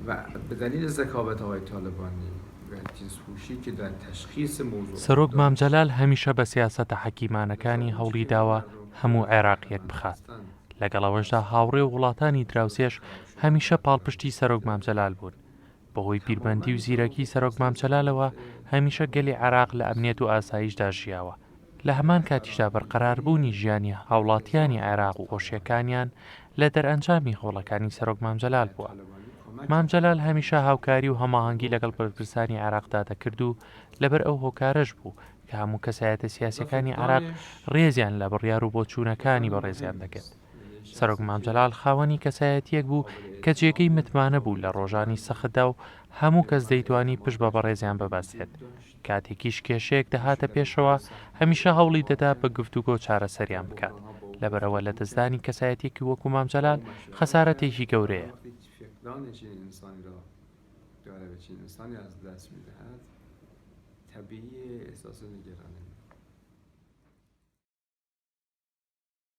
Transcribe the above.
و به دلیل ذکاوت آقای طالبانی و تیزهوشی که در تشخیص موضوع سەرۆک مامجەلال هەمیشە بە سیاسەتە حەکیمانەکانی هەوڵی داوە هەموو عێراقیەک بخات. لەگەڵەوەشدا هاوڕێ و وڵاتانی دراوسێش هەمیشە پاڵپشتی سەرۆک مامجەلال بوون. بەهۆی پیربەندی و زیرەکی سەرۆک مامجەلالەوە هەمیشە گەلی عێراق لە ئەمنیەت و ئاسایشدا ژیاوە. لە هەمان کاتیشدا بەرقەراربوونی ژیانی هاوڵاتیانی عێراق و خۆشیەکانیان لە دەرئەنجامی هەوڵەکانی سەرۆک مامجەلال بووە. مامجەلال هەمیشە هاوکاری و هەماهەنگی لەگەڵ بەرپرسانی عێراقدا دەکرد و لەبەر ئەو هۆکارەش بوو کە هەموو کەسایەتە سیاسەکانی عێراق ڕێزیان لە بڕیار و بۆچوونەکانی بەڕێزیان دەکرد. سەرۆک مامجەلال خاوەنی کەسایەتیەک بوو کە جێگەی متمانە بوو لە ڕۆژانی سەختدا و هەموو کەس دەیتوانی پشت بە بەڕێزیان ببەستێت. کاتێکیش کێشەیەک دەهاتە پێشەوە هەمیشە هەوڵی دەدا بە گفتوگۆ چارەسەریان بکات. لەبەرەوە لە دەستدانی کەسایەتێکی وەکو مامجەلال خەسارەتێکی گەورەیە. فقدان چنین انسانی را داره و چنین انسانی از دست میدهد طبیعی احساس نگرانی